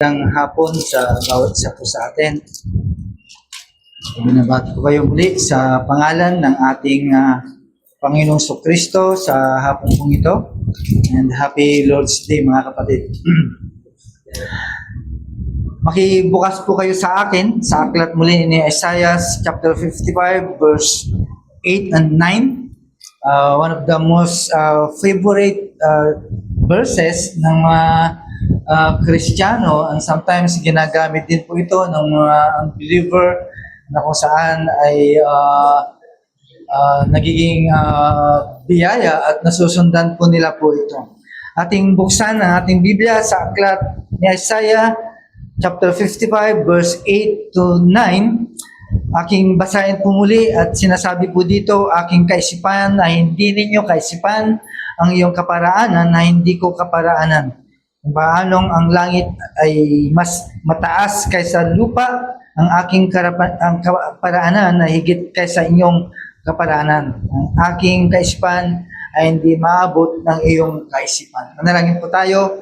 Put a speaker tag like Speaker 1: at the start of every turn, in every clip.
Speaker 1: Ng hapon sa bawat isa po sa atin. Binabati ko kayo muli sa pangalan ng ating Panginoong Kristo sa hapon pong ito. And happy Lord's Day mga kapatid. Makibukas po kayo sa akin sa aklat muli ni Isaiah chapter 55 verse 8 and 9. One of the most favorite verses ng mga Kristiyano, and sometimes ginagamit din po ito ng mga unbeliever na kung saan ay nagiging biyaya at nasusundan po nila po ito. Ating buksan ang ating Biblia sa aklat ni Isaiah chapter 55 verse 8 to 9. Aking basahin po muli at sinasabi po dito, aking kaisipan na hindi ninyo kaisipan, ang iyong kaparaanan na hindi ko kaparaanan. Kung paanong ang langit ay mas mataas kaysa lupa, ang aking kaparaanan na higit kaysa inyong kaparaanan. Ang aking kaisipan ay hindi maabot ng iyong kaisipan. Manalangin po tayo.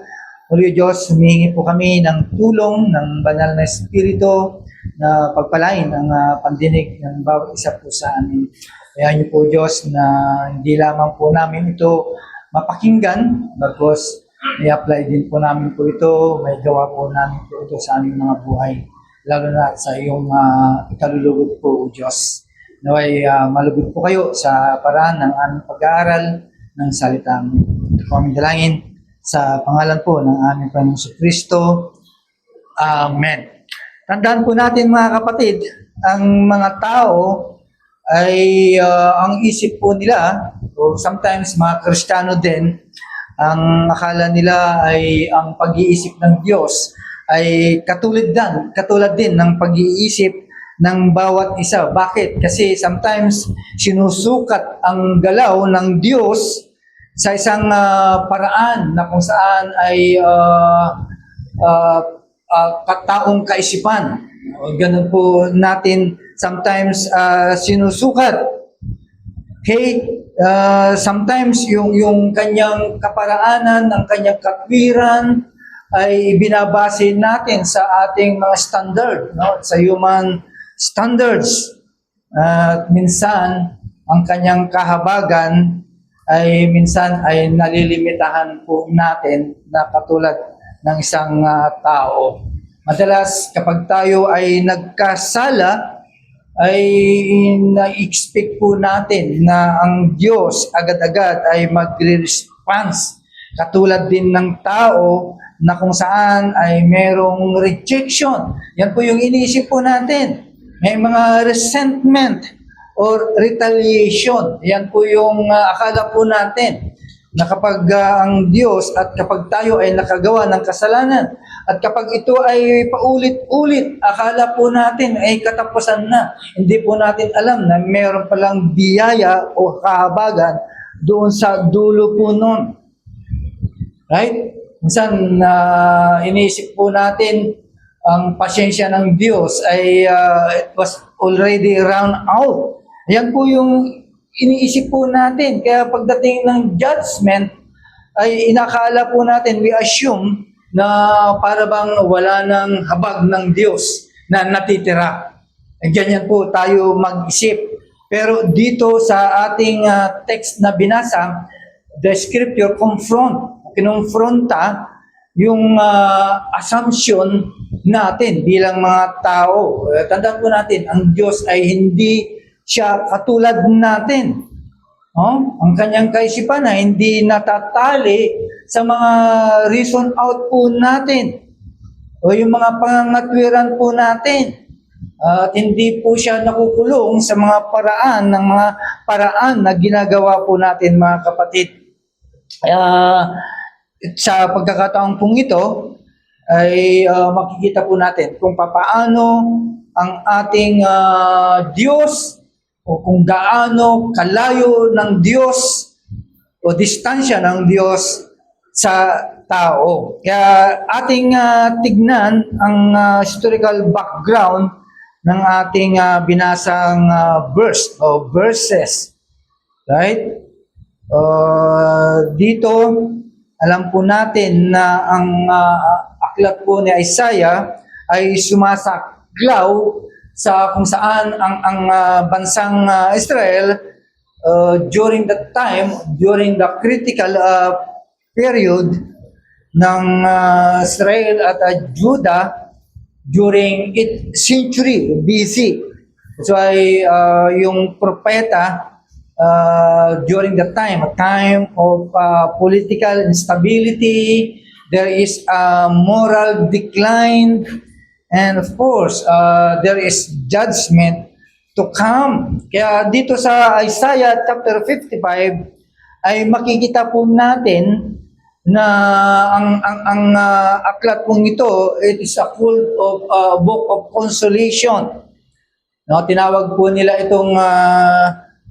Speaker 1: Muli Diyos, humihingi po kami ng tulong ng banal na Espiritu na pagpalain ang pandinig ng bawat isa po sa amin. Kaya niyo po Diyos na hindi lamang po namin ito mapakinggan, bagos i-apply din po namin po ito, may gawa po namin po ito sa aming mga buhay, lalo na sa iyong ikalulugod po, Diyos. Naway malugod po kayo sa paraan ng aming pag-aaral ng salita mo. Ito po aming dalangin sa pangalan po ng aming Panginoong Kristo. Amen. Tandaan po natin mga kapatid, ang mga tao ay ang isip po nila, o sometimes mga Kristiyano din, ang akala nila ay ang pag-iisip ng Diyos ay katulad din ng pag-iisip ng bawat isa. Bakit? Kasi sometimes sinusukat ang galaw ng Diyos sa isang paraan na kung saan ay kataong kaisipan. Ganun po natin sometimes sinusukat. Okay? Sometimes yung kanyang kaparaanan, ng kanyang katwiran ay binabase natin sa ating mga standard, no? Sa human standards. Minsan, ang kanyang kahabagan ay minsan ay nalilimitahan po natin na katulad ng isang tao. Madalas kapag tayo ay nagkasala, ay na-expect po natin na ang Diyos agad-agad ay magre-response. Katulad din ng tao na kung saan ay merong rejection. Yan po yung iniisip po natin. May mga resentment or retaliation. Yan po yung akala po natin na kapag ang Diyos at kapag tayo ay nakagawa ng kasalanan at kapag ito ay paulit-ulit, akala po natin ay katapusan na. Hindi po natin alam na mayroon palang biyaya o kahabagan doon sa dulo po noon. Right? Minsan iniisip po natin ang pasyensya ng Diyos ay it was already run out. Yan po yung iniisip po natin. Kaya pagdating ng judgment, ay inakala po natin, we assume, na para bang wala ng habag ng Diyos na natitira. Ganyan po tayo mag-isip. Pero dito sa ating text na binasa, the scripture kinonfronta yung assumption natin bilang mga tao. Tandaan po natin, ang Diyos ay hindi siya katulad natin. Ang kanyang kaisipan na hindi natatali sa mga reason out po natin o yung mga pangangatwiran po natin. At hindi po siya nakukulong sa mga paraan na ginagawa po natin mga kapatid. Sa pagkakataong pong ito ay makikita po natin kung paano ang ating Diyos o kung gaano kalayo ng Diyos o distansya ng Diyos sa tao. Kaya ating tignan ang historical background ng ating binasang verse o verses. Right? Dito, alam po natin na ang aklat po ni Isaiah ay sumasaklaw sa kung saan ang bansang Israel during that time, during the critical period ng Israel at Judah during 8th century BC. So ay yung propeta during the time, a time of political instability, there is a moral decline, and of course, there is judgment to come. Kaya dito sa Isaiah chapter 55 ay makikita po natin na ang aklat pong ito, it is a full of book of consolation. No, tinawag po nila itong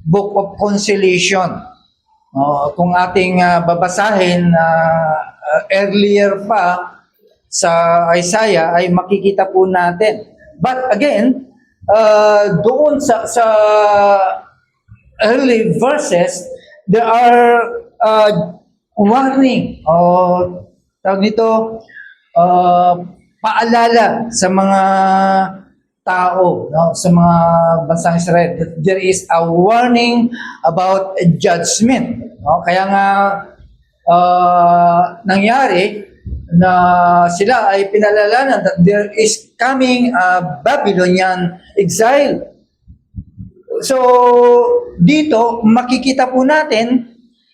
Speaker 1: book of consolation. Kung ating babasahin earlier pa sa Isaiah ay makikita po natin. But again, doon sa early verses, there are warning o tawag nito paalala sa mga tao, no, sa mga bansang Israel, that there is a warning about judgment. No? Kaya nga nangyari na sila ay pinalalanan that there is coming a Babylonian exile. So dito makikita po natin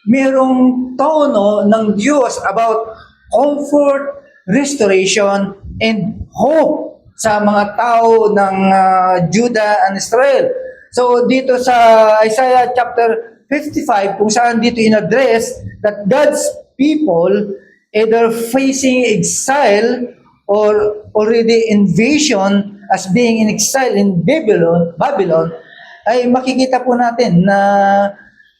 Speaker 1: mayroong tono ng Diyos about comfort, restoration, and hope sa mga tao ng Judah and Israel. So dito sa Isaiah chapter 55, kung saan dito in-address that God's people either facing exile or already invasion as being in exile in Babylon, ay makikita po natin na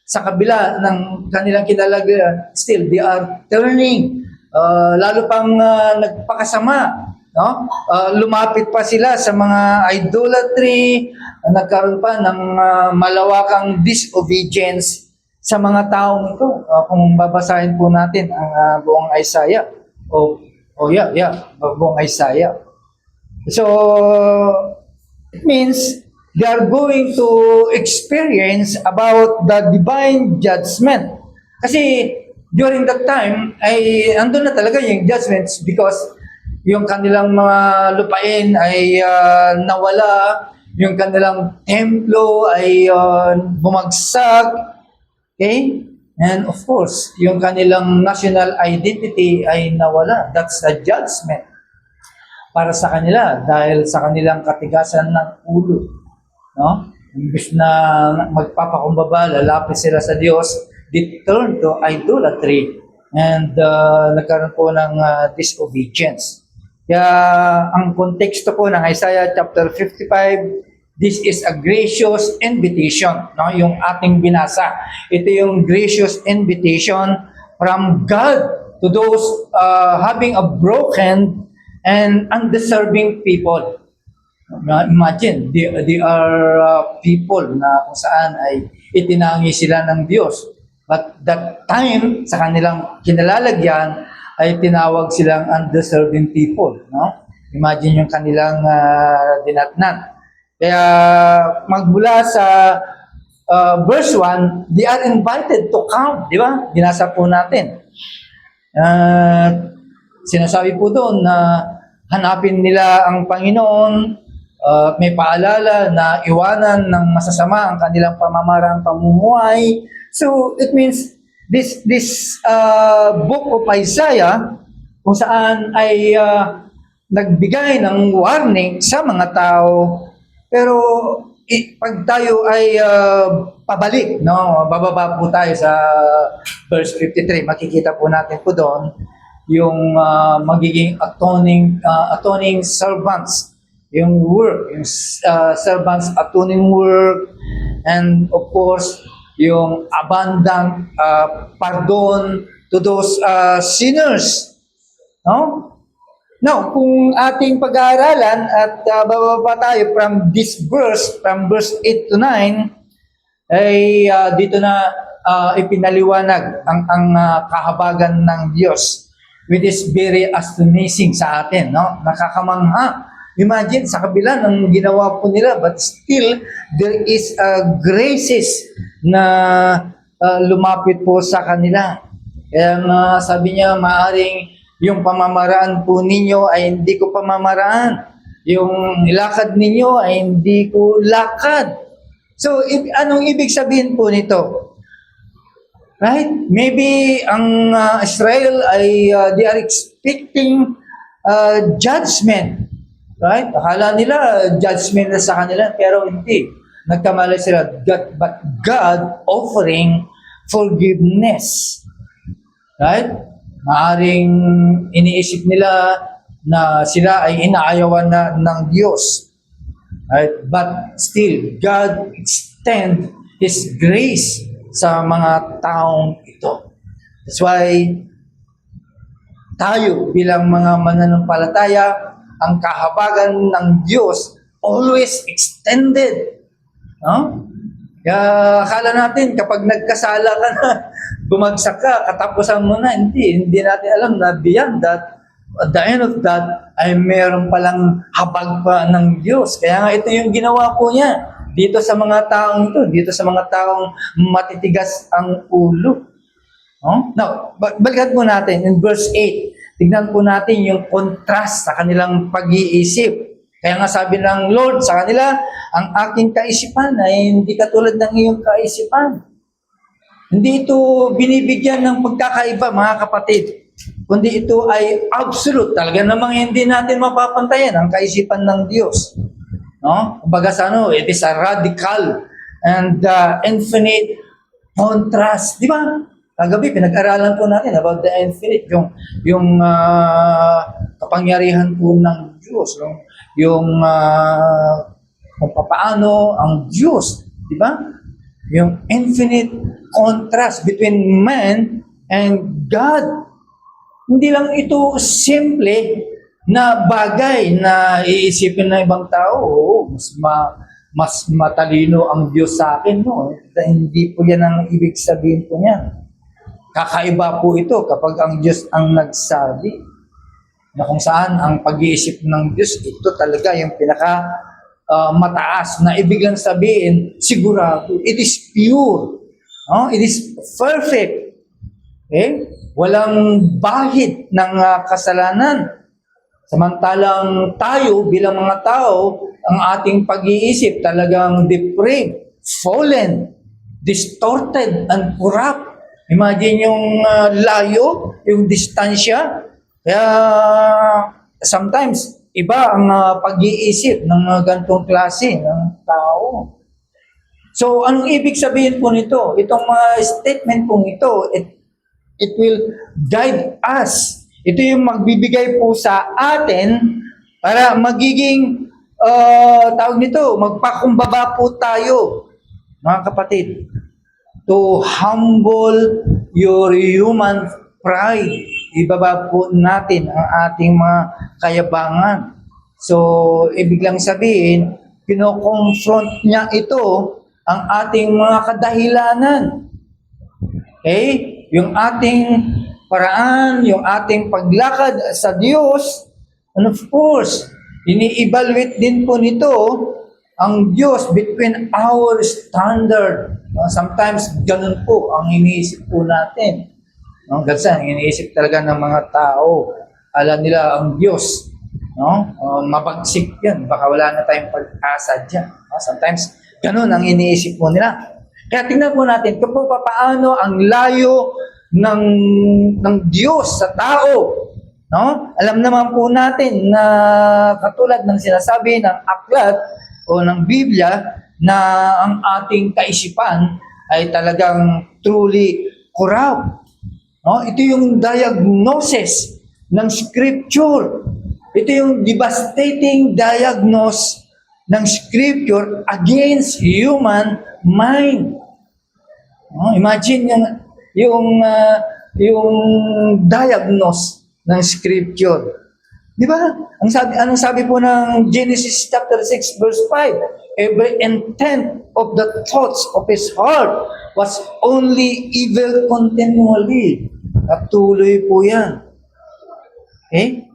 Speaker 1: sa kabila ng kanilang kinalagayan, still they are turning, lalo pang nagpakasama, no? Lumapit pa sila sa mga idolatry, nagkaroon pa ng malawakang disobedience sa mga taong ito. Kung babasahin po natin ang buong Isaiah, buong Isaiah. So it means they are going to experience about the divine judgment. Kasi during that time, ay andun na talaga yung judgments because yung kanilang mga lupain ay nawala, yung kanilang templo ay bumagsak, okay? And of course, yung kanilang national identity ay nawala. That's a judgment para sa kanila dahil sa kanilang katigasan ng ulo. No? Imbis na magpapakumbaba, lalapit sila sa Diyos, they turn to idolatry and nagkaroon po ng disobedience. Kaya ang konteksto po ng Isaiah chapter 55, this is a gracious invitation, no? Yung ating binasa. Ito yung gracious invitation from God to those having a broken and undeserving people. Imagine, they are people na kung saan ay itinangi sila ng Diyos. But that time, sa kanilang kinalalagyan, ay tinawag silang undeserving people. No? Imagine yung kanilang dinatnan. Kaya magmula sa verse 1, they are invited to come. Di ba? Binasa po natin. Sinasabi po doon na hanapin nila ang Panginoon. May paalala na iwanan ng masasama ang kanilang pamamarang pamumuhay. So it means this book of Isaiah kung saan ay nagbigay ng warning sa mga tao, pero pag tayo ay pabalik, no, bababa po tayo sa verse 53, makikita po natin po doon yung magiging atoning servants, yung work, yung servants atoning work, and of course yung abundant pardon to those sinners. No? Now, kung ating pag-aaralan at bababa tayo from this verse, from verse 8 to 9, ay dito na ipinaliwanag ang kahabagan ng Diyos. which is very astonishing sa atin, no? Nakakamangha. Imagine, sa kabila ng ginawa po nila, but still, there is graces na lumapit po sa kanila. Kaya nga sabi niya, maaring yung pamamaraan po ninyo ay hindi ko pamamaraan. Yung lakad ninyo ay hindi ko lakad. So, anong ibig sabihin po nito? Right? Maybe ang Israel ay they are expecting judgment. Right? Akala nila judgment na sa kanila, pero hindi. Nagkamali sila. But God offering forgiveness. Right? Maaring iniisip nila na sila ay inaayawan na ng Diyos. Right? But still, God extend His grace sa mga taong ito. That's why tayo bilang mga mananampalataya, ang kahabagan ng Diyos always extended. No? Kaya akala natin kapag nagkasala ka na, bumagsak ka, katapusan mo na. Hindi natin alam na beyond that, at the end of that, ay meron palang habag pa ng Diyos. Kaya nga ito yung ginawa po niya dito sa mga taong ito, dito sa mga taong matitigas ang ulo. No? Now, balikan po natin in verse 8. Tignan po natin yung contrast sa kanilang pag-iisip. Kaya nga sabi ng Lord sa kanila, ang aking kaisipan ay hindi katulad ng iyong kaisipan. Hindi ito binibigyan ng pagkakaiba, mga kapatid. Kundi ito ay absolute. Talaga namang hindi natin mapapantayan ang kaisipan ng Diyos. No? Kumbaga sa it is a radical and infinite contrast. Di ba? Kagabi, pinag-aralan po natin about the infinite, yung kapangyarihan po ng Diyos, yung kung paano ang Diyos, di ba? Yung infinite contrast between man and God. Hindi lang ito simple na bagay na iisipin ng ibang tao, mas matalino ang Diyos sa akin, no? Hindi po yan ang ibig sabihin po niya. Kakaiba po ito kapag ang Diyos ang nagsabi na kung saan ang pag-iisip ng Diyos, ito talaga yung pinaka mataas na ibig lang sabihin, sigurado, it is pure. It is perfect. Okay? Walang bahid ng kasalanan. Samantalang tayo bilang mga tao, ang ating pag-iisip talagang depraved, fallen, distorted, and corrupt. Imagine yung layo, yung distansya. Kaya sometimes, iba ang pag-iisip ng mga ganitong klase ng tao. So, anong ibig sabihin po nito? Itong statement pong ito, it will guide us. Ito yung magbibigay po sa atin para magiging, tawag nito, magpakumbaba po tayo, mga kapatid. To humble your human pride. Ibaba po natin ang ating mga kayabangan. So, ibig lang sabihin, kino-confront niya ito ang ating mga kadahilanan. Okay? Yung ating paraan, yung ating paglakad sa Diyos, and of course, ini-evaluate din po nito ang Diyos between our standard. Sometimes, ganun po ang iniisip po natin. Gansan, iniisip talaga ng mga tao. Alam nila ang Diyos. Mabagsik yan. Baka wala na tayong pag-asa dyan. Sometimes, ganun ang iniisip po nila. Kaya tingnan po natin kung paano ang layo ng Diyos sa tao. Alam naman po natin na katulad ng sinasabi ng aklat o ng Biblia na ang ating kaisipan ay talagang truly corrupt. Ito yung diagnosis ng Scripture. Ito yung devastating diagnosis ng Scripture against human mind. Imagine yung diagnosis ng Scripture. Di ba? Anong sabi po ng Genesis chapter 6 verse 5? Every intent of the thoughts of his heart was only evil continually. At tuloy po yan. Okay?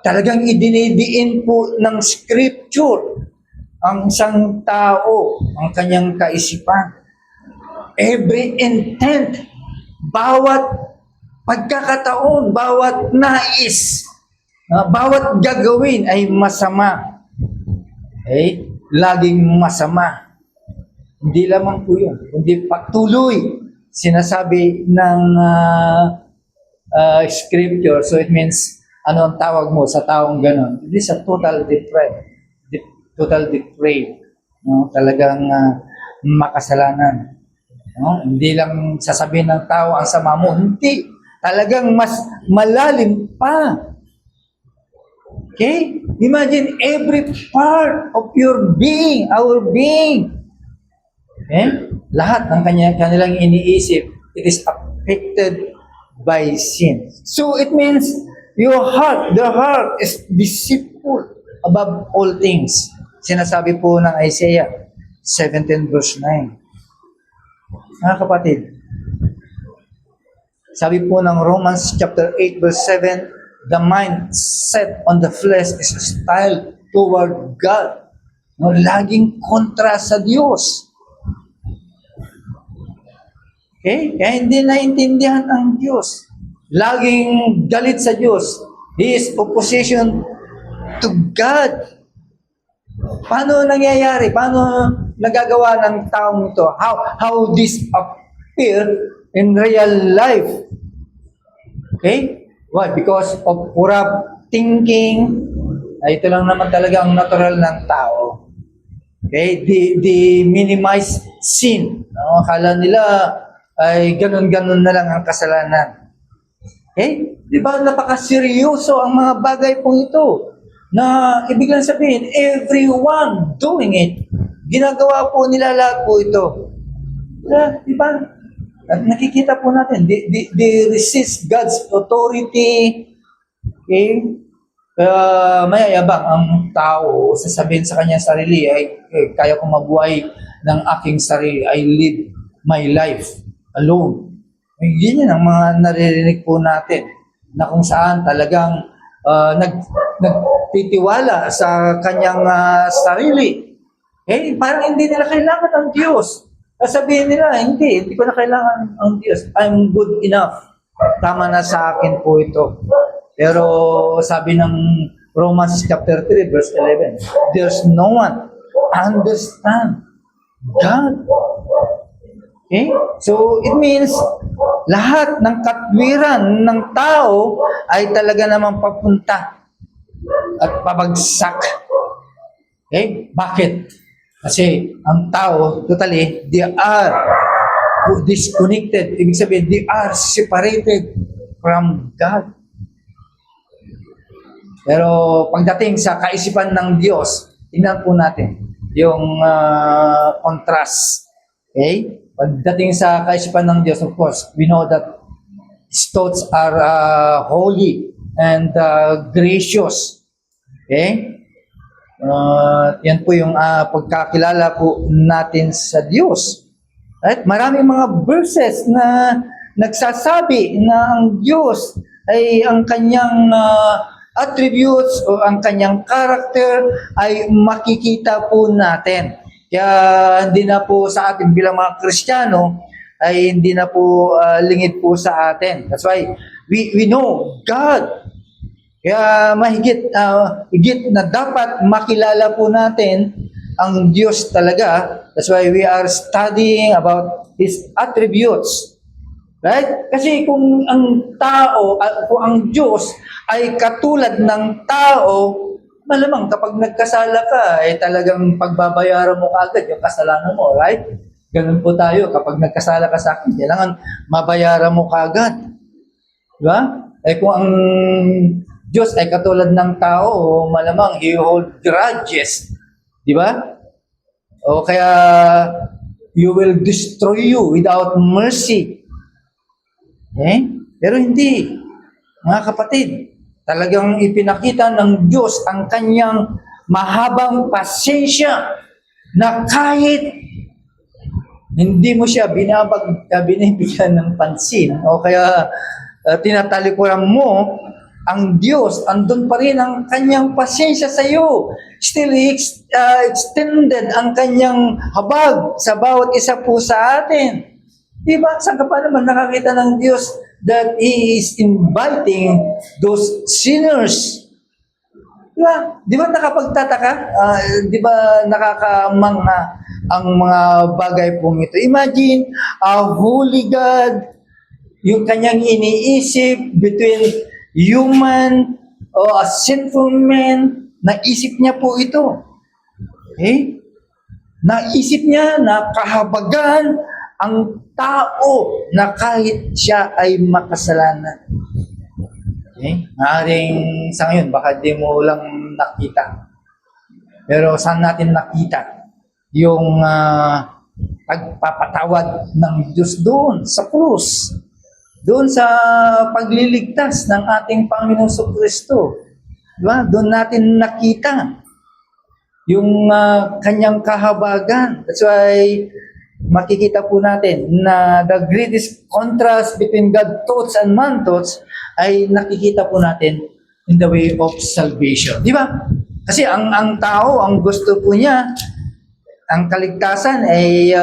Speaker 1: Talagang idinidiin po ng scripture ang isang tao, ang kanyang kaisipan. Every intent, bawat pagkakataon, bawat nais, bawat gagawin ay masama. Okay? Laging masama. Hindi lamang po yun, kundi patuloy sinasabi ng scripture. So it means, ano ang tawag mo sa taong ganon? It is a total depraved. Total depraved. No? Talagang makasalanan. No? Hindi lang sasabihin ng tao ang sama mo. Hindi. Talagang mas malalim pa. Okay? Imagine every part of your being, our being. Okay? Lahat ng kanilang iniisip, it is affected by sin. So it means your heart, the heart is deceitful above all things. Sinasabi po ng Isaiah 17 verse 9. Mga kapatid, sabi po ng Romans chapter 8 verse 7, the mind set on the flesh is hostile toward God. No, laging kontra sa Diyos. Okay? Kaya hindi naintindihan ang Diyos. Laging galit sa Diyos. He is opposition to God. Paano nangyayari? Paano nagagawa ng taong ito? How this appear in real life? Okay? Why? Because of corrupt thinking. Ito lang naman talaga ang natural ng tao. Okay? They minimize sin. No? Akala nila ay ganun-ganun na lang ang kasalanan. Okay? Di ba napaka-seryoso ang mga bagay pong ito? Na ibig lang sabihin, everyone doing it. Ginagawa po nila lahat po ito. Di ba? At nakikita po natin, they resist God's authority. Okay? Mayayabang ang tao, sasabihin sa kanyang sarili, ay kaya kong mabuhay ng aking sarili. I live my life alone. Ganyan ang mga naririnig po natin na kung saan talagang nagtitiwala sa kanyang sarili. Parang hindi nila kailangan ang Diyos. Sabihin nila, hindi ko na kailangan ang Diyos. I'm good enough. Tama na sa akin po ito. Pero sabi ng Romans chapter 3 verse 11, there's no one understand God. Okay? So, it means, lahat ng katwiran ng tao ay talaga namang papunta at pabagsak. Okay? Bakit? Kasi ang tao, totally, they are disconnected. Ibig sabihin, they are separated from God. Pero pagdating sa kaisipan ng Diyos, tingnan po natin yung contrast. Okay? Pagdating sa kaisipan ng Diyos, of course, we know that His thoughts are holy and gracious. Okay? Yan po yung pagkakilala po natin sa Diyos. Right? Maraming mga verses na nagsasabi na ang Diyos ay ang kanyang attributes o ang kanyang character ay makikita po natin. Kaya hindi na po sa atin bilang mga Kristiyano ay hindi na po lingid po sa atin. That's why we know God. Kaya higit na dapat makilala po natin ang Diyos talaga. That's why we are studying about His attributes. Right? Kasi kung ang tao, kung ang Diyos ay katulad ng tao, malamang kapag nagkasala ka, ay talagang pagbabayaran mo kaagad yung kasalanan mo, right? Ganun po tayo. Kapag nagkasala ka sa akin, kailangan mabayaran mo kaagad. Diba? Kung ang Diyos ay katulad ng tao, malamang He hold grudges. Diba? O kaya, you will destroy you without mercy. Pero hindi. Mga kapatid, talagang ipinakita ng Diyos ang kanyang mahabang pasensya na kahit hindi mo siya binibigyan ng pansin o kaya tinatalikuran mo, ang Diyos, andun pa rin ang kanyang pasensya sa iyo. Still, extended ang kanyang habag sa bawat isa po sa atin. Di ba? Saan ka pa naman nakakita ng Diyos that He is inviting those sinners? Di ba? Di ba nakapagtataka? Di ba nakakamangha ang mga bagay pong ito? Imagine, a holy God, yung kanyang iniisip between human o a sinful man, naisip niya po ito. Okay? Naisip niya na kahabagan ang tao na kahit siya ay makasalanan. Okay? Maaaring sa ngayon, baka di mo lang nakita. Pero saan natin nakita yung pagpapatawad ng Diyos doon sa krus? Doon sa pagliligtas ng ating Panginoong Kristo. Diba? Doon natin nakita yung kanyang kahabagan. That's why makikita po natin na the greatest contrast between God thoughts and man thoughts ay nakikita po natin in the way of salvation. Di ba? Kasi ang tao, ang gusto po niya, ang kaligtasan ay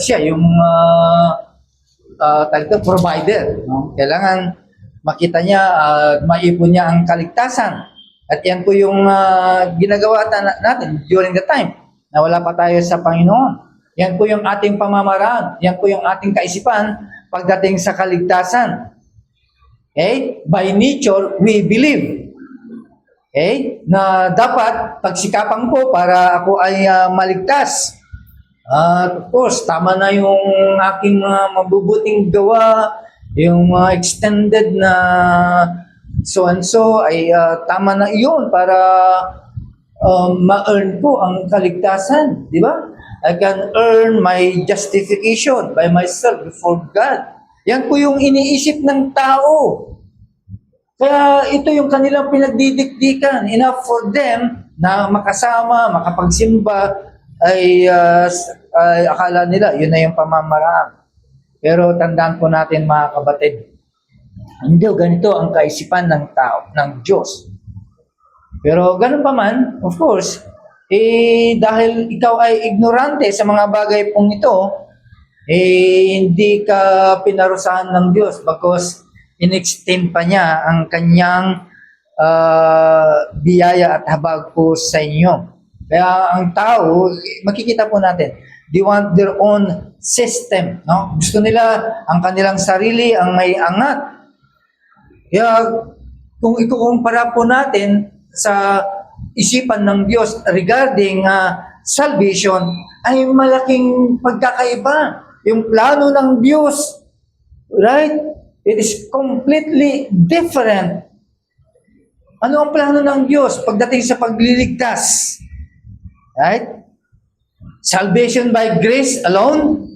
Speaker 1: siya yung provider. No? Kailangan makita niya, maipon niya ang kaligtasan. At yan po yung ginagawa natin during the time na wala pa tayo sa Panginoon. Yan po yung ating pamamaraan. Yan po yung ating kaisipan pagdating sa kaligtasan. Okay? By nature, we believe. Okay? Na dapat pagsikapan ko para ako ay maligtas. Of course, tama na yung aking mabubuting gawa, yung extended na so and so ay tama na iyon para ma-earn ko ang kaligtasan, di ba? I can earn my justification by myself before God. Yan po yung iniisip ng tao. Kaya ito yung kanilang pinagdidikdikan. Enough for them na makasama, makapagsimba, ay akala nila yun na yung pamamaraan. Pero tandaan po natin mga kabatid, hindi ganito ang kaisipan ng tao, ng Diyos. Pero ganun pa man, of course, dahil ikaw ay ignorante sa mga bagay pong ito, hindi ka pinarusahan ng Diyos because in-extend pa niya ang kanyang biyaya at habag po sa inyo. Kaya ang tao, makikita po natin, they want their own system. No? Gusto nila ang kanilang sarili, ang may angat. Kaya kung ikukumpara po natin sa isipan ng Diyos regarding salvation, ay malaking pagkakaiba. Yung plano ng Diyos, right? It is completely different. Ano ang plano ng Diyos pagdating sa pagliligtas? Right? Salvation by grace alone,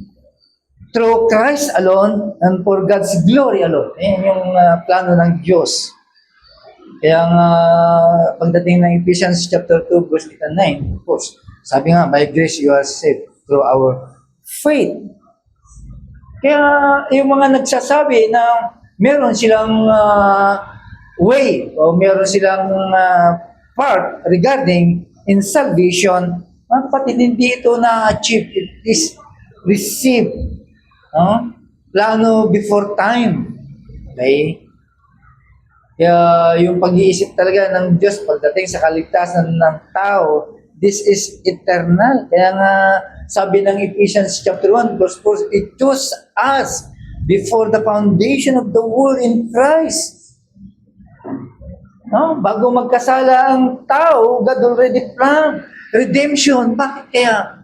Speaker 1: through Christ alone, and for God's glory alone. Ayan yung plano ng Diyos. Kaya nga, pagdating ng Ephesians chapter 2, verse 8 and 9, of course, sabi nga, by grace you are saved through our faith. Kaya yung mga nagsasabi na meron silang way o meron silang part regarding in salvation, mga kapatid, hindi ito na-achieve. It is received. Plano before time. Okay? Kaya yung pag-iisip talaga ng Diyos pagdating sa kaligtasan ng tao, this is eternal. Kaya nga, sabi ng Ephesians chapter 1, verse 4, it chose us before the foundation of the world in Christ. No? Bago magkasala ang tao, God already planned redemption. Bakit kaya?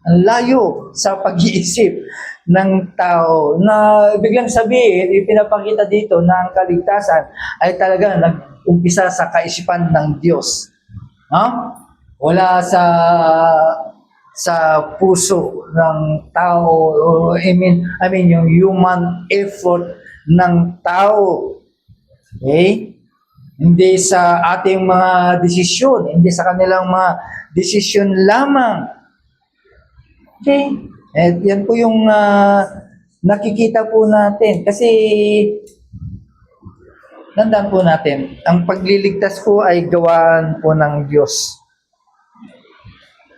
Speaker 1: Ang layo sa pag-iisip ng tao na biglang sabihin, ipinapakita dito na ang kaligtasan ay talaga nag-umpisa sa kaisipan ng Diyos. No? Wala sa puso ng tao, I mean yung human effort ng tao. Okay? Hindi sa ating mga desisyon, hindi sa kanilang mga desisyon lamang. Okay? At yan po yung nakikita po natin. Kasi tandaan po natin, ang pagliligtas po ay gawaan po ng Diyos.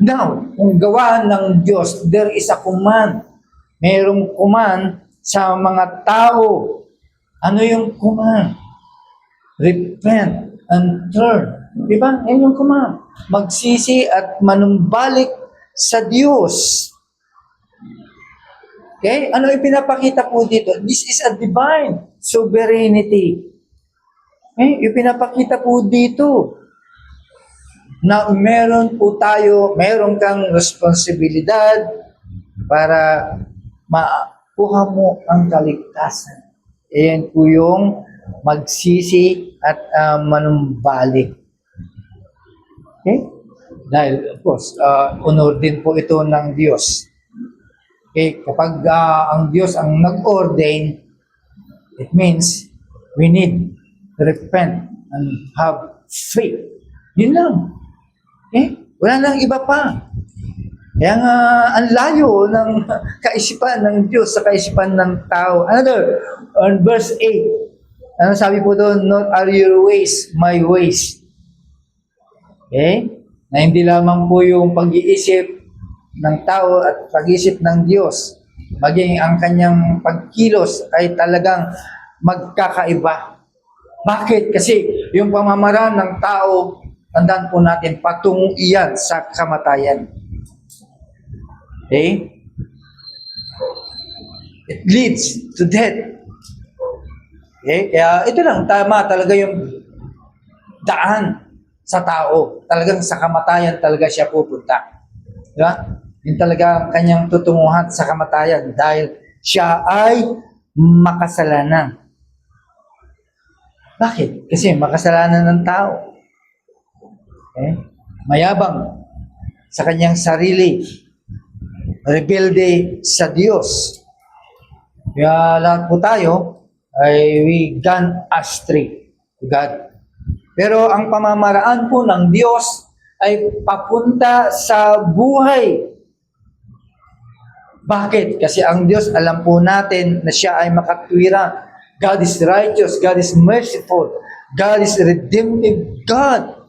Speaker 1: Now, kung gawaan ng Diyos, there is a command. Mayroong command sa mga tao. Ano yung command? Repent and turn. Di ba? Yan yung command. Magsisi at manumbalik sa Diyos. Okay? Ano ipinapakita po dito? This is a divine sovereignty. Okay? Ipinapakita po dito na meron kang responsibilidad para makuha mo ang kaligtasan. Ayan po yung magsisi at manumbalik. Okay? Dahil, of course, honor din po ito ng Diyos. Okay? Kapag ang Diyos ang nag-ordain, it means we need to repent and have faith. Yun lang. Wala nang iba pa. Kaya nga, ang layo ng kaisipan ng Diyos sa kaisipan ng tao. Another, on verse 8, ano sabi po doon? Not are your ways, my ways. Okay? Na hindi lamang po yung pag-iisip ng tao at pag-iisip ng Diyos, maging ang kanyang pagkilos ay talagang magkakaiba. Bakit? Kasi yung pamamaraan ng tao, tandaan po natin, patungo iyan sa kamatayan. Okay? It leads to death. Okay? Kaya ito lang, tama talaga yung daan sa tao. Talagang sa kamatayan talaga siya pupunta. Diba? Yun talaga ang kanyang tutunguhan sa kamatayan dahil siya ay makasalanan. Bakit? Kasi makasalanan ng tao. Okay? Mayabang sa kanyang sarili, rebelde sa Diyos. Kaya lahat po tayo ay we gone astray to God. Pero ang pamamaraan po ng Diyos ay papunta sa buhay. Bakit? Kasi ang Diyos, alam po natin na siya ay makatwira. God is righteous, God is merciful, God is redemptive God.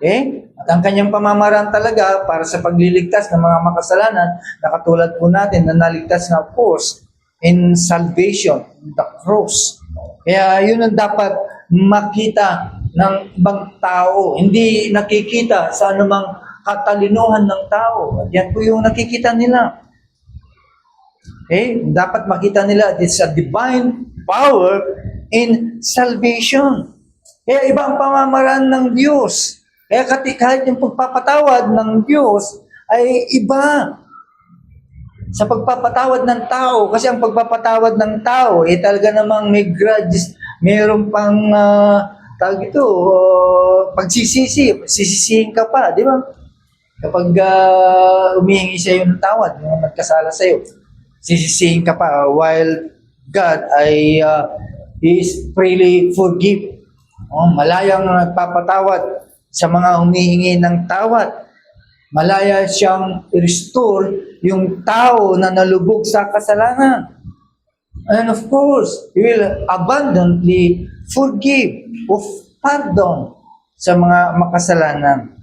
Speaker 1: Okay? At ang kanyang pamamaraan talaga para sa pagliligtas ng mga makasalanan, na katulad po natin na naligtas na, of course, in salvation, the cross. Kaya yun ang dapat makita ng ibang tao. Hindi nakikita sa anumang katalinuhan ng tao. At yan po yung nakikita nila. Okay? Dapat makita nila, it's a divine power in salvation. Kaya iba ang pamamaraan ng Diyos. Kaya kahit yung pagpapatawad ng Diyos ay iba sa pagpapatawad ng tao. Kasi ang pagpapatawad ng tao, talaga namang may grudges, mayroon pang sisisihin ka pa, di ba? Kapag humihingi siya yung tawad, yung nagkasala sa'yo, sisisihin ka pa, while God ay is freely forgive. Malayang nagpapatawad sa mga humihingi ng tawad. Malaya siyang restore yung tao na nalubog sa kasalanan. And of course, He will abundantly forgive of pardon sa mga makasalanan.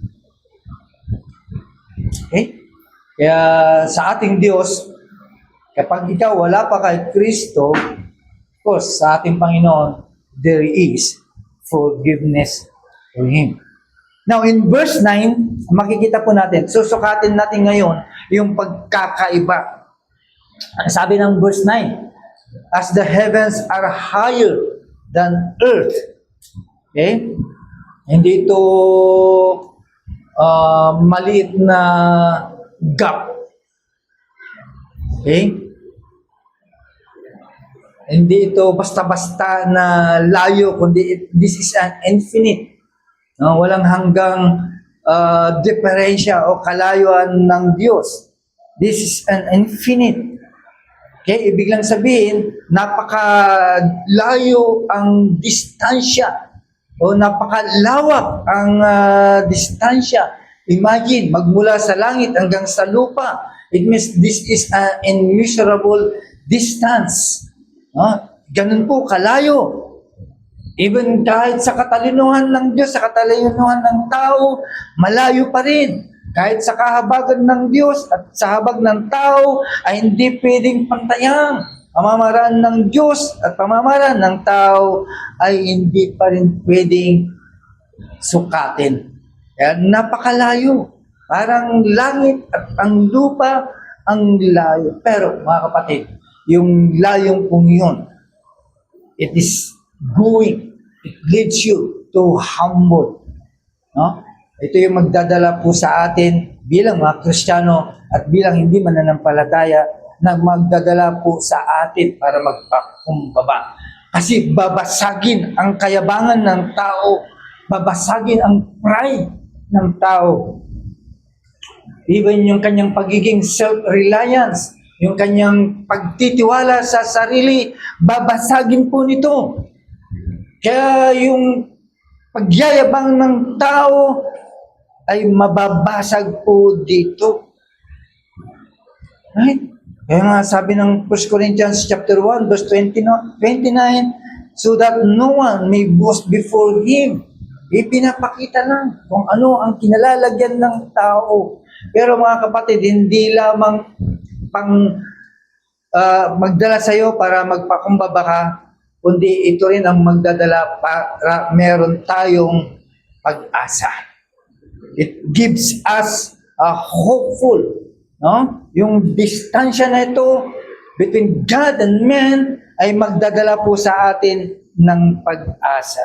Speaker 1: Okay? Kaya sa ating Diyos, kapag ikaw wala pa kay Kristo, of course, sa ating Panginoon, there is forgiveness for Him. Now, in verse 9, makikita po natin, susukatin natin ngayon yung pagkakaiba. Sabi ng verse 9, as the heavens are higher than earth. Okay? Hindi ito maliit na gap. Okay? Hindi ito basta-basta na layo, kundi this is an infinite. No, walang hanggang diferensya o kalayuan ng Diyos. This is an infinite. Okay, ibig lang sabihin, napakalayo ang distansya o napakalawak ang distansya. Imagine, magmula sa langit hanggang sa lupa. It means this is an immeasurable distance. ganun po kalayo. Even kahit sa katalinuhan ng Diyos, sa katalinuhan ng tao, malayo pa rin. Kahit sa kahabagan ng Diyos at sa habag ng tao ay hindi pwedeng pantayan. Pamamaraan ng Diyos at pamamaraan ng tao ay hindi pa rin pwedeng sukatin. Kaya napakalayo. Parang langit at ang lupa ang layo. Pero mga kapatid, yung layong pong yun, it is going, it leads you to humble. No? Ito yung magdadala po sa atin bilang mga Kristiyano at bilang hindi mananampalataya na magdadala po sa atin para magpakumbaba. Kasi babasagin ang kayabangan ng tao, babasagin ang pride ng tao. Even yung kanyang pagiging self-reliance, yung kanyang pagtitiwala sa sarili, babasagin po nito. Kaya yung pagyayabang ng tao ay mababasag po dito. Right? Kaya nga sabi ng 1 Corinthians chapter 1 verse 29, so that no one may boast before Him. Ipinapakita lang kung ano ang kinalalagyan ng tao. Pero mga kapatid, hindi lamang magdala sa iyo para magpakumbaba ka, kundi ito rin ang magdadala para meron tayong pag-asa. It gives us a hopeful, no? Yung distansya na ito between God and man ay magdadala po sa atin ng pag-asa.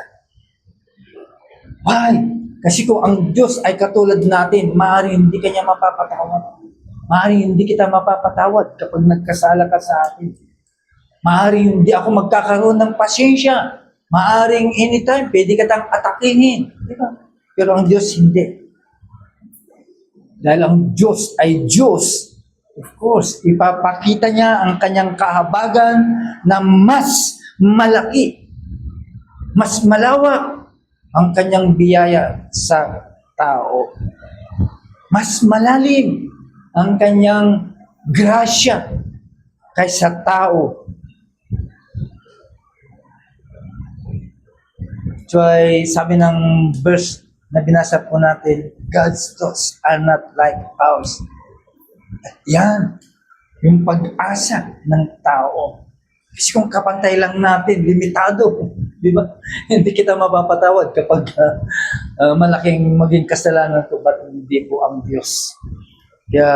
Speaker 1: Why? Kasi kung ang Diyos ay katulad natin, maaaring hindi kanya mapapatawad. Maaaring hindi kita mapapatawad kapag nagkasala ka sa akin. Maaaring hindi ako magkakaroon ng pasyensya. Maaaring anytime, pwede katang atakihin. Di ba? Pero ang Diyos hindi. Dahil ang Diyos ay Diyos, of course, ipapakita niya ang kanyang kahabagan na mas malaki, mas malawak ang kanyang biyaya sa tao. Mas malalim ang kanyang grasya kaysa tao. So ay sabi ng verse na binasa po natin, God's thoughts are not like ours. At yan, yung pag-asa ng tao. Kasi kung kapantay lang natin, limitado. Di ba? Hindi kita mapapatawad kapag malaking maging kasalanan ko, ba't hindi po ang Diyos. Kaya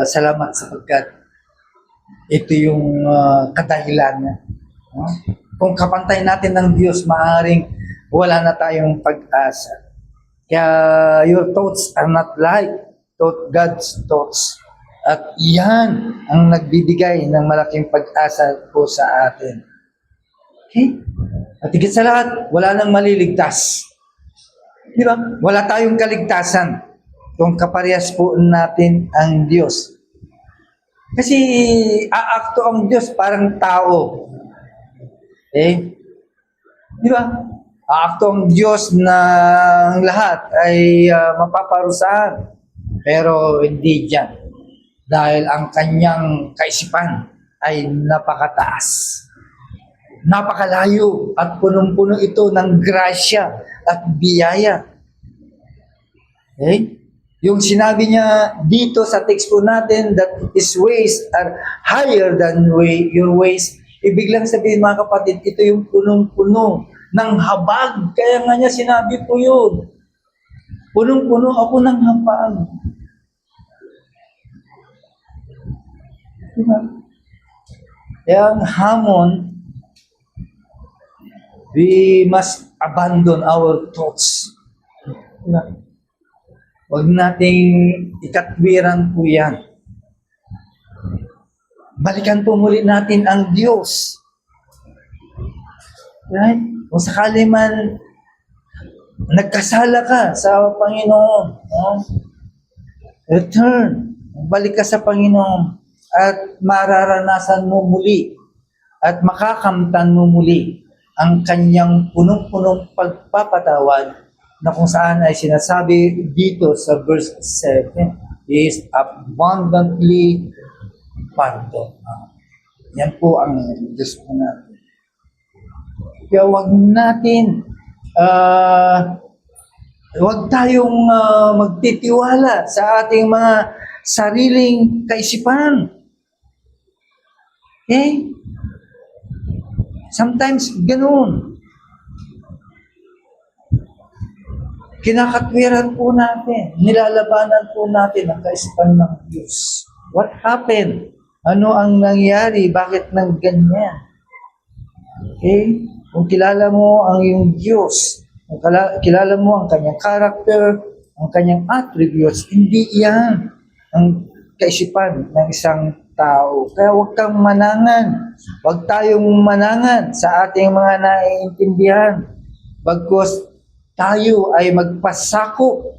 Speaker 1: salamat sapagkat ito yung kadahilan niya. No? Kung kapantay natin ng Diyos, maaaring wala na tayong pag-asa. Kaya your thoughts are not like God's thoughts. At yan ang nagbibigay ng malaking pag-asa po sa atin. Okay? At higit sa lahat, wala nang maliligtas. Di ba? Wala tayong kaligtasan kung kaparehas po natin ang Diyos. Kasi aakto ang Diyos parang tao. Okay? Di ba? Aakto ang Diyos na ang lahat ay mapaparusahan. Pero hindi dyan. Dahil ang kanyang kaisipan ay napakataas. Napakalayo at punong-puno ito ng grasya at biyaya. Okay? Yung sinabi niya dito sa text po natin that His ways are higher than your ways. Ibig lang sabihin mga kapatid, ito yung punong-puno ng habag. Kaya nga niya sinabi po yun. Punong-puno ako ng habag. Diba? Kaya ang hamon, we must abandon our thoughts. Diba? Huwag nating ikatwiran po yan. Balikan po muli natin ang Diyos. Right? Kung sakali man nagkasala ka sa Panginoon, no? Return. Balik ka sa Panginoon at mararanasan mo muli at makakamtan mo muli ang kanyang punong-punong pagpapatawad na kung saan ay sinasabi dito sa verse 7 is abundantly pardon. Yan po ang Diyos po natin. Kaya huwag tayong magtitiwala sa ating mga sariling kaisipan. Okay? Sometimes, ganun. Kinakatwiran po natin, nilalabanan po natin ang kaisipan ng Diyos. What happened? Ano ang nangyari? Bakit nang ganyan? Okay? Kung kilala mo ang iyong Diyos, kung kilala mo ang kanyang character, ang kanyang attributes, hindi yan ang kaisipan ng isang tao. Kaya huwag kang manangan. Huwag tayong manangan sa ating mga naiintindihan. Bagkus tayo ay magpasako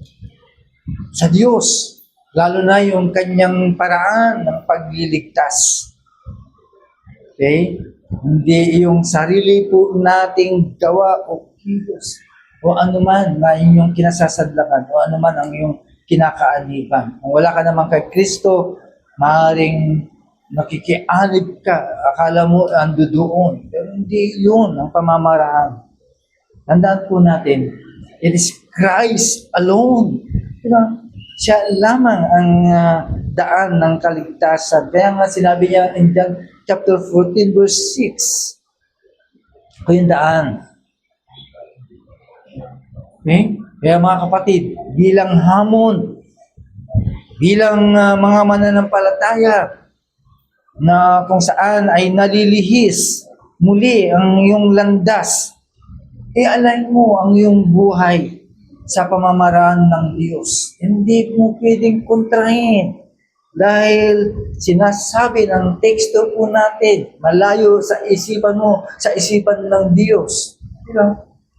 Speaker 1: sa Diyos, lalo na yung kanyang paraan ng pagliligtas. Okay? Hindi yung sarili po nating gawa o kilos o anuman na inyong kinasasadlakan o anuman ang iyong kinakaaniban. Kung wala ka naman kay Kristo, maaaring nakikianib ka, akala mo ando doon. Pero hindi yun ang pamamaraan. Tandaan po natin, it is Christ alone. Diba? Siya lamang ang daan ng kaligtasan. Kaya nga sinabi niya in John chapter 14 verse 6. Ito yung daan. Okay? Kaya mga kapatid, bilang hamon, bilang mga mananampalataya na kung saan ay nalilihis muli ang iyong landas, i-align mo ang iyong buhay sa pamamaraan ng Diyos. Hindi mo pwedeng kontrahin dahil sinasabi ng teksto po natin, malayo sa isipan mo, sa isipan ng Diyos. Diba?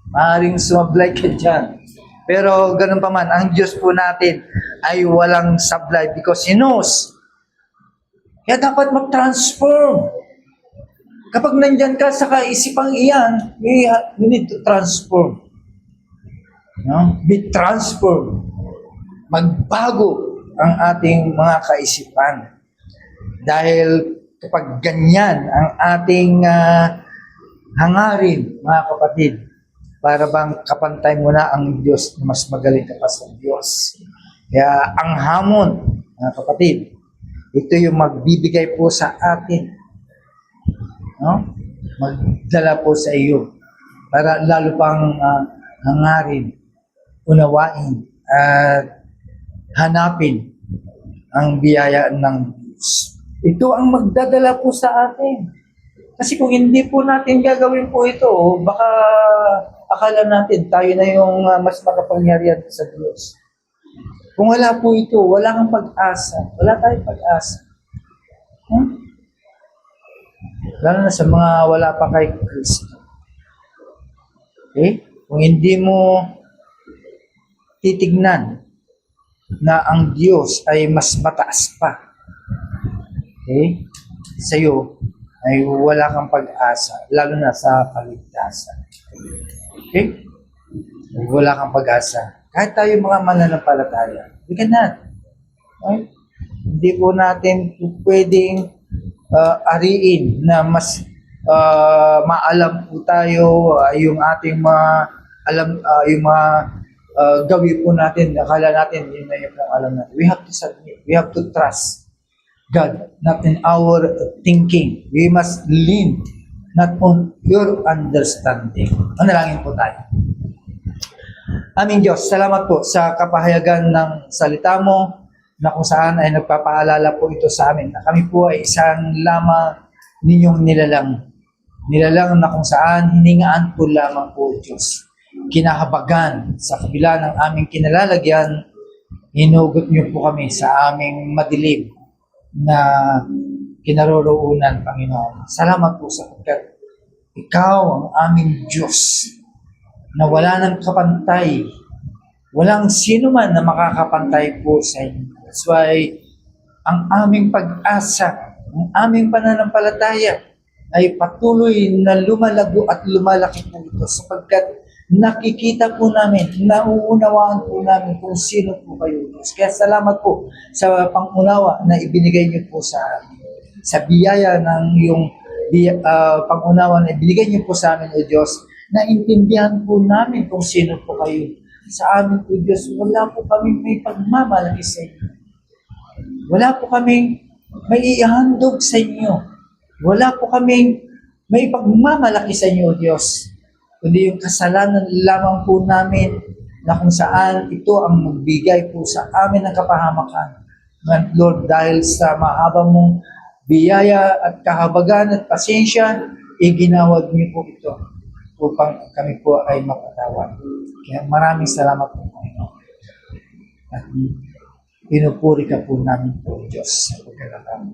Speaker 1: Maaaring sumablay ka dyan. Pero ganun pa man, ang Diyos po natin ay walang sablay because He knows. Kaya dapat mag-transform. Kapag nandyan ka sa kaisipang iyan, you need to transform. No? Be transformed. Magbago ang ating mga kaisipan. Dahil kapag ganyan ang ating hangarin, mga kapatid, para bang kapantay mo na ang Diyos na mas magaling ka pa sa Diyos. Kaya ang hamon, mga kapatid, ito yung magbibigay po sa atin. No? Magdala po sa iyo para lalo pang hangarin, unawain at hanapin ang biyaya ng Diyos. Ito ang magdadala po sa atin. Kasi kung hindi po natin gagawin po ito, baka akala natin tayo na yung mas makapangyarihan sa Diyos. Kung wala po ito, wala kang pag-asa. Wala tayong pag-asa. Lalo na sa mga wala pa kay Kristo. Okay? Kung hindi mo titignan na ang Diyos ay mas mataas pa, okay, sa iyo, ay wala kang pag-asa, lalo na sa kaligtasan. Okay? Wala kang pag-asa. Kahit tayo mga mananampalataya, we cannot. Okay? Hindi po natin pwedeng ariin na mas maalam po tayo yung ating mga yung mga gawin po natin, akala natin yun na yung alam natin. We have to submit, we have to trust God, not in our thinking. We must lean not on your understanding. Manalangin po tayo. Aming Diyos, salamat po sa kapahayagan ng salita mo na kung saan ay nagpapaalala po ito sa amin na kami po ay isang lamang ninyong nilalang. Nilalang na kung saan hiningaan po lamang po Diyos. Kinahabagan sa kabila ng aming kinalalagyan, hinugot niyo po kami sa aming madilim na kinaroroonan, Panginoon. Salamat po sa pagkat ikaw ang aming Diyos na wala ng kapantay. Walang sino man na makakapantay po sa inyo. That's why ang aming pag-asa, ang aming pananampalataya ay patuloy na lumalago at lumalaki po ito sapagkat nakikita po namin, nauunawaan po namin kung sino po kayo, Diyos. Kaya salamat po sa pangunawa na ibinigay niyo po sa amin. Sa biyaya ng iyong pangunawa na ibigay niyo po sa amin, O Diyos, na intindihan po namin kung sino po kayo. Sa amin, O Diyos, wala po kami may pagmamalaki sa inyo. Wala po kami may ihandog sa inyo. Wala po kami may pagmamalaki sa inyo, O Diyos. Kundi yung kasalanan lamang po namin na kung saan ito ang magbigay po sa amin ng kapahamakan. Lord, dahil sa mahaba mong biyaya at kahabagan at pasensya, iginawad niyo po ito upang kami po ay mapatawad. Kaya maraming salamat po, Panginoon. At pinupuri ka po namin po, Diyos, sa pagkakataon.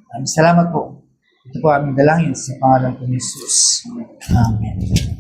Speaker 1: Maraming salamat po. Ito po aming dalangin sa pangalan po ni Jesus. Amen.